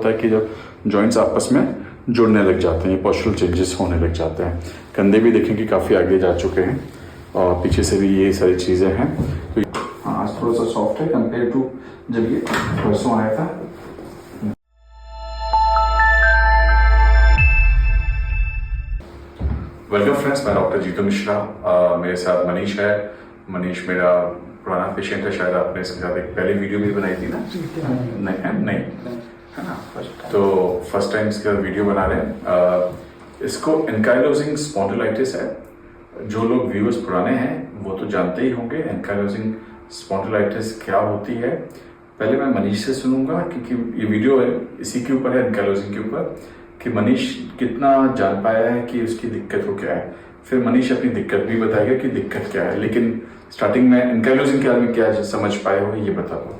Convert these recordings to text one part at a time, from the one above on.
होता है कि जब जॉइंट्स आपस में जुड़ने लग जाते हैं, पोस्चरल चेंजेस होने लग जाते हैं। कंधे भी देखें कि काफ़ी आगे जा चुके हैं और पीछे से भी ये सारी चीज़ें हैं। तो हाँ, आज थोड़ा सा सॉफ्ट है कंपेयर टू जब ये परसों आया था। वेलकम फ्रेंड्स, मैं डॉक्टर जीतू मिश्रा। मेरे साथ मनीष है। मनीष मेरा पुराना पेशेंट है, शायद आपने इसके साथ एक पहली वीडियो भी बनाई थी ना? नहीं है ना? तो फर्स्ट टाइम इसका वीडियो बना रहे हैं। इसको एंकाइलोजिंग स्पॉन्डिलाइटिस है। जो लोग व्यूअर्स पुराने हैं वो तो जानते ही होंगे एंकाइलोजिंग स्पॉन्डिलाइटिस क्या होती है। पहले मैं मनीष से सुनूंगा क्योंकि ये वीडियो है इसी के ऊपर है, एंकाइलोजिंग के ऊपर, कि मनीष कितना जान पाया है कि उसकी दिक्कत हो क्या है। फिर मनीष अपनी दिक्कत भी बताएगा कि दिक्कत क्या है, लेकिन स्टार्टिंग में एंकाइलोजिंग के बारे में क्या समझ पाए हो ये बता दो।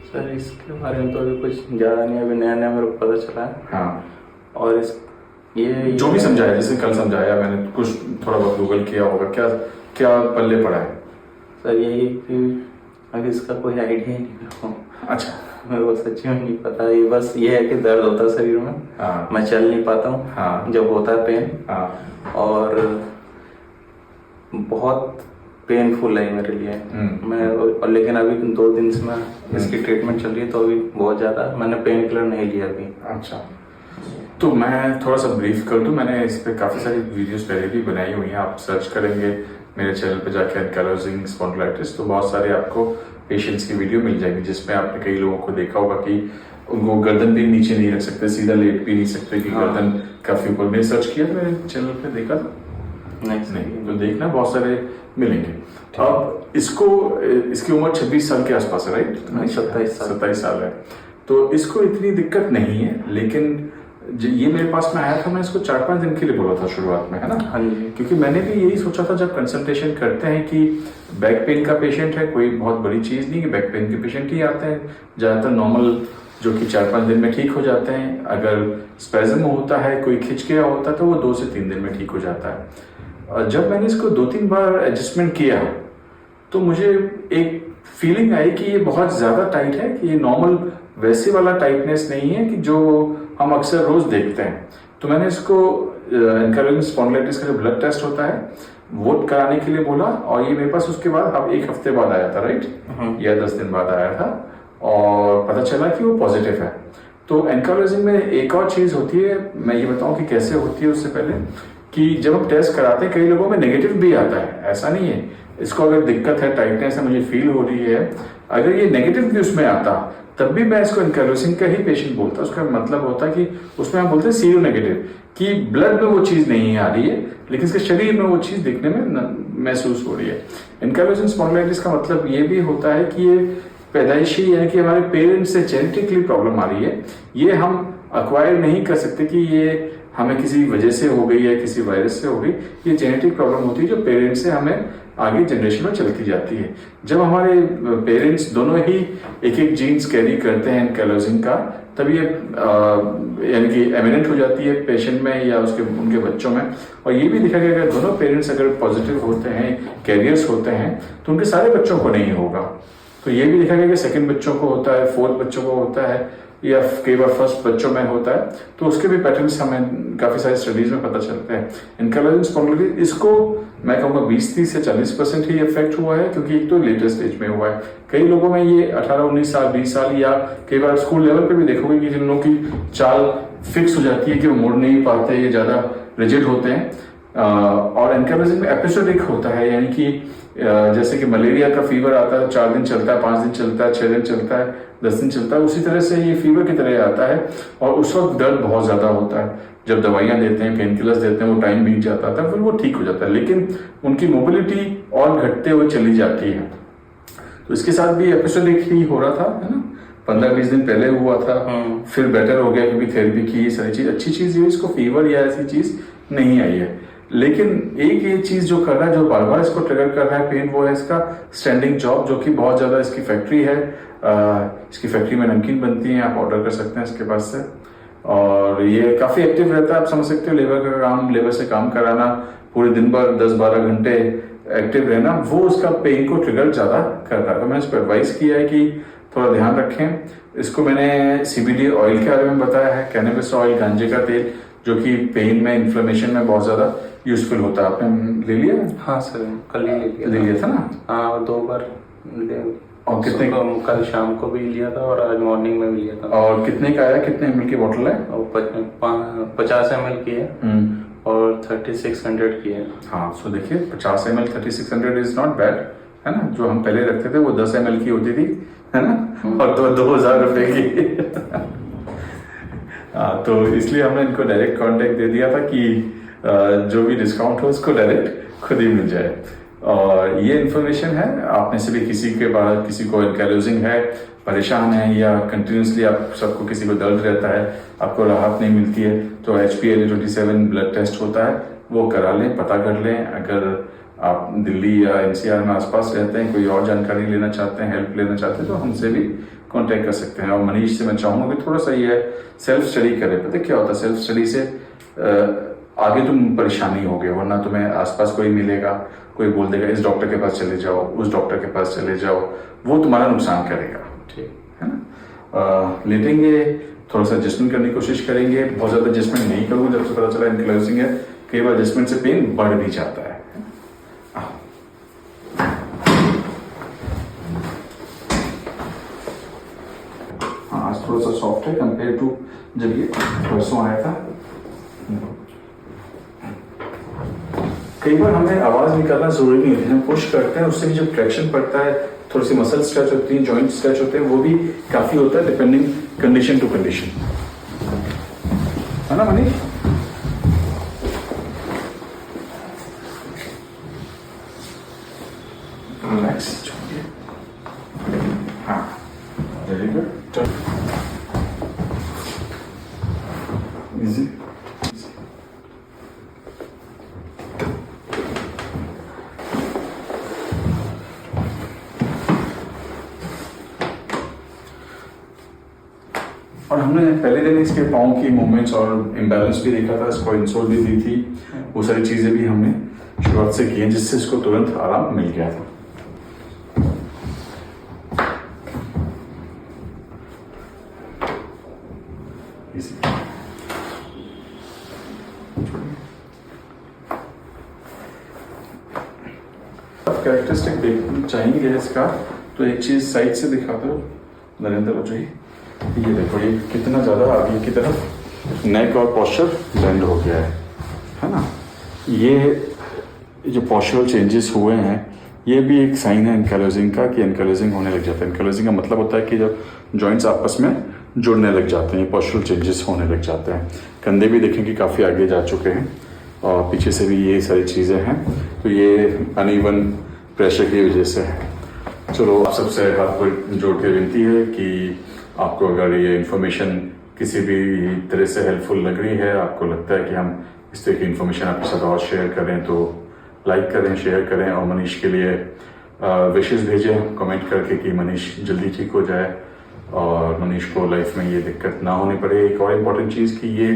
सर इसके बारे में तो अभी कुछ ज़्यादा नहीं, अभी नया नया मेरे को पता चला है। हाँ, और ये जो भी समझाया, जैसे कल समझाया मैंने, कुछ थोड़ा बहुत गूगल किया होगा, क्या क्या पल्ले पड़ा है? सर यही कि अभी इसका कोई आइडिया नहीं मेरे को। अच्छा, मेरे को सच्ची में नहीं पता। ये बस ये है कि दर्द होता है शरीर में। हाँ, मैं चल नहीं पाता हूँ। हाँ, जब होता है पेन, हाँ, और बहुत पेनफुल है मेरे लिए। मैं और लेकिन अभी 2 दिन से मैं इसकी ट्रीटमेंट चल रही है, तो अभी बहुत ज़्यादा मैंने पेन किलर नहीं लिया अभी। अच्छा, तो मैं थोड़ा सा ब्रीफ कर दूं। मैंने इस पे काफ़ी सारी वीडियोस पहले भी बनाई हुई हैं, आप सर्च करेंगे मेरे चैनल पे जाके एंकाइलोजिंग स्पॉन्डिलाइटिस, तो बहुत सारे आपको पेशेंट्स की वीडियो मिल जाएगी, जिसमें आपने कई लोगों को देखा होगा कि उनको गर्दन भी नीचे नहीं रख सकते, सीधा लेट भी नहीं सकते, कि गर्दन काफ़ी ऊपर। मैंने सर्च किया मेरे चैनल पे, देखा था? नहीं, तो देखना, बहुत सारे मिलेंगे। अब इसको, इसकी उम्र 26 साल के आसपास है, राइट? 27 साल है। तो इसको इतनी दिक्कत नहीं है, लेकिन ये मेरे पास में आया था, मैं इसको 4-5 दिन के लिए बोला था शुरुआत में, है ना? हाँ जी। क्योंकि मैंने भी यही सोचा था जब कंसल्टेशन करते हैं कि बैक पेन का पेशेंट है, कोई बहुत बड़ी चीज़ नहीं कि बैक पेन के पेशेंट ही आते हैं ज़्यादातर, नॉर्मल, जो कि 4-5 दिन में ठीक हो जाते हैं। अगर स्पेज़म होता है, कोई खिंच गया होता है, तो वो 2 से 3 दिन में ठीक हो जाता है। और जब मैंने इसको 2-3 बार एडजस्टमेंट किया तो मुझे एक फीलिंग आई कि ये बहुत ज़्यादा टाइट है, कि ये नॉर्मल वैसे वाला टाइटनेस नहीं है कि जो हम अक्सर रोज देखते हैं। तो मैंने इसको एंकाइलोजिंग स्पॉन्डिलाइटिस का जो ब्लड टेस्ट होता है वो कराने के लिए बोला, और ये मेरे पास उसके बाद अब 1 हफ्ते बाद आया था, राइट? या 10 दिन बाद आया था, और पता चला कि वो पॉजिटिव है। तो एंकाइलोजिंग में एक और चीज होती है, मैं ये बताऊं कि कैसे होती है उससे पहले, कि जब हम टेस्ट कराते हैं कई लोगों में नेगेटिव भी आता है, ऐसा नहीं है। इसको अगर दिक्कत है, टाइटनेस है, मुझे फील हो रही है, अगर ये नेगेटिव भी उसमें आता तब भी मैं इसको एंकाइलोजिंग का ही पेशेंट बोलता। उसका मतलब होता है कि उसमें हम बोलते हैं सीरो नेगेटिव, कि ब्लड में वो चीज नहीं आ रही है, लेकिन इसके शरीर में वो चीज दिखने में महसूस हो रही है। एंकाइलोजिंग स्पॉन्डिलाइटिस का मतलब ये भी होता है कि ये पैदाइशी, यानी कि हमारे पेरेंट्स से जेनेटिकली प्रॉब्लम आ रही है। ये हम अक्वायर नहीं कर सकते कि ये हमें किसी वजह से हो गई है, किसी वायरस से हो गई। ये जेनेटिक प्रॉब्लम होती है जो पेरेंट्स से हमें आगे जनरेशन में चलती जाती है। जब हमारे पेरेंट्स दोनों ही एक जीन्स कैरी करते हैं एंकाइलोजिंग का, तब ये यानी कि एमिनेंट हो जाती है पेशेंट में या उनके बच्चों में। और ये भी देखा गया कि दोनों पेरेंट्स अगर पॉजिटिव होते हैं, कैरियर्स होते हैं, तो उनके सारे बच्चों को नहीं होगा। तो ये भी देखा गया कि सेकंड बच्चों को होता है, 4th बच्चों को होता है, या कई बार फर्स्ट बच्चों में होता है। तो उसके भी पैटर्न्स हमें काफी सारी स्टडीज में पता चलते हैं। एंकाइलोजिंग स्पॉन्डिलाइटिस, इसको मैं कहूँगा 20-30 से 40% ही इफेक्ट हुआ है, क्योंकि एक तो लेटेस्ट स्टेज में हुआ है। कई लोगों में ये 18-19 साल, 20 साल, या कई बार स्कूल लेवल पे भी देखोगे कि जिन लोगों की चाल फिक्स हो जाती है कि वो मुड़ नहीं पाते, ये ज्यादा रिजिड होते हैं। और एंकाइलोजिंग में एपिसोडिक होता है, यानी कि जैसे कि मलेरिया का फीवर आता है, 4 दिन चलता है, 5 दिन चलता है, 6 दिन चलता है, 10 दिन चलता है, उसी तरह से ये फीवर की तरह आता है। और उस वक्त दर्द बहुत ज्यादा होता है। जब दवाइयां देते हैं, पेन किलर्स देते हैं, वो टाइम बीत जाता है, फिर वो ठीक हो जाता है, लेकिन उनकी मोबिलिटी और घटते हुए चली जाती है। तो इसके साथ भी एपिसोडिक ही हो रहा था, है ना? 15-20 दिन पहले हुआ था, फिर बेटर हो गया क्योंकि थेरेपी की, ये सारी चीज अच्छी चीज है। इसको फीवर या ऐसी चीज नहीं आई है। लेकिन एक ये चीज जो कर रहा है, जो बार बार इसको ट्रिगर कर रहा है पेन, वो है इसका स्टैंडिंग जॉब, जो कि बहुत ज्यादा, इसकी फैक्ट्री है, इसकी फैक्ट्री में नमकीन बनती है, आप ऑर्डर कर सकते हैं इसके पास से। और ये काफी एक्टिव रहता है, आप समझ सकते हो, लेबर से काम कराना, पूरे दिन भर 10-12 घंटे एक्टिव रहना, वो उसका पेन को ट्रिगर ज्यादा कर रहा है। तो मैंने इसको एडवाइस किया है कि थोड़ा ध्यान रखें। इसको मैंने CBD ऑयल के बारे में बताया है, कैनबिस ऑयल, गांजे का तेल, जो कि पेन में, इन्फ्लेमेशन में बहुत ज़्यादा यूजफुल होता है। आपने ले लिया? हाँ सर, कल ही ले लिया था ना? हाँ, 2 बार और कितने? कल शाम को भी लिया था और आज मॉर्निंग में भी लिया था। और कितने का आया? कितने ml की बोतल है? और 50 ml की है और 3600 की है। हाँ, सो देखिए 50 ml 3600 इज नॉट बैड, है ना। जो हम पहले रखते थे वो 10 ml की होती थी, है ना, और तो 2000 रुपए की। हाँ, तो इसलिए हमने इनको डायरेक्ट कांटेक्ट दे दिया था कि जो भी डिस्काउंट हो उसको डायरेक्ट खुद ही मिल जाए। और ये इन्फॉर्मेशन है, आप में से भी किसी के पास, किसी को एनकाइलोजिंग है, परेशान है, या कंटिन्यूसली आप सबको, किसी को दर्द रहता है, आपको राहत नहीं मिलती है, तो HbA27 ब्लड टेस्ट होता है, वो करा लें, पता कर लें। अगर आप दिल्ली या NCR में आसपास रहते हैं, कोई और जानकारी लेना चाहते हैं, हेल्प लेना चाहते हैं, तो हमसे भी कांटेक्ट कर सकते हैं। और मनीष से मैं चाहूँगा कि थोड़ा सा ये सेल्फ स्टडी करें। पता क्या होता है, सेल्फ स्टडी से आगे तुम परेशान नहीं होगे, वरना तुम्हें आसपास कोई मिलेगा, कोई बोल देगा इस डॉक्टर के पास चले जाओ, उस डॉक्टर के पास चले जाओ, वो तुम्हारा नुकसान करेगा, ठीक है ना। लेटेंगे, थोड़ा सा एडजस्टमेंट करने की कोशिश करेंगे। बहुत ज़्यादा एडजस्टमेंट नहीं करूँगा, जब से पता चला एनकाइलोजिंग है, कई बार एडजस्टमेंट से पेन बढ़ भी जाता है। हाँ, आज थोड़ा सा सॉफ्ट है कंपेयर टू जब ये परसों आया था। कई बार हमें आवाज निकालना जरूरी नहीं होती, हम पुश करते हैं, उससे भी जो ट्रैक्शन पड़ता है, थोड़ी सी मसल स्ट्रेच होती है, जॉइंट स्ट्रेच होते हैं, वो भी काफी होता है, डिपेंडिंग कंडीशन टू कंडीशन, है ना मनीष? रिलैक्स, हाँ, वेरी गुड, इजी। और हमने पहले दिन इसके पाँव की मूवमेंट्स और इम्बैलेंस भी देखा था, इसको इंसोल भी दी थी, वो सारी चीजें भी हमने शुरुआत से की हैं, जिससे इसको तुरंत आराम मिल गया था। कैरेक्टरिस्टिक देखना चाहिए इसका, तो एक चीज साइड से दिखा दो नरेंद्र जी। ये देखो, ये कितना ज्यादा आगे की तरफ नेक और पॉस्चर बेंड हो गया है ना। ये जो पॉस्चरल चेंजेस हुए हैं, ये भी एक साइन है एनकाइलोजिंग का, कि एनकाइलोजिंग होने लग जाता है। एनकाइलोजिंग का मतलब होता है कि जब जॉइंट्स आपस में जुड़ने लग जाते हैं, पॉस्चरल चेंजेस होने लग जाते हैं। कंधे भी देखें कि काफ़ी आगे जा चुके हैं, और पीछे से भी ये सारी चीज़ें हैं, तो ये अनइवन प्रेशर की वजह से है। चलो, आप सबसे हाथ को जोड़ के विनती है कि आपको अगर ये इन्फॉर्मेशन किसी भी तरह से हेल्पफुल लग रही है, आपको लगता है कि हम इस तरह की इन्फॉर्मेशन आपके साथ और शेयर करें, तो लाइक करें, शेयर करें, और मनीष के लिए विशेस भेजें कमेंट करके कि मनीष जल्दी ठीक हो जाए और मनीष को लाइफ में ये दिक्कत ना होनी पड़े। एक और इम्पॉर्टेंट चीज़ कि ये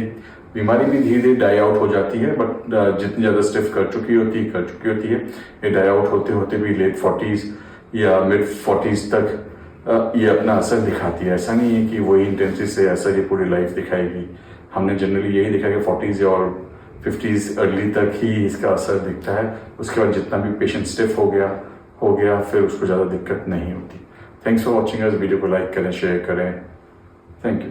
बीमारी भी धीरे धीरे डाई आउट हो जाती है, बट जितनी ज़्यादा स्टिफ कर चुकी होती है, ये डाई आउट होते होते भी लेट 40s या मिड 40s तक ये अपना असर दिखाती है। ऐसा नहीं है कि वही इंटेंसिटी से असर ये पूरी लाइफ दिखाएगी। हमने जनरली यही देखा कि 40s और 50s अर्ली तक ही इसका असर दिखता है। उसके बाद जितना भी पेशेंट स्टिफ हो गया फिर उसको ज़्यादा दिक्कत नहीं होती। Thanks for watching us. Video को लाइक करें, शेयर करें। Thank you.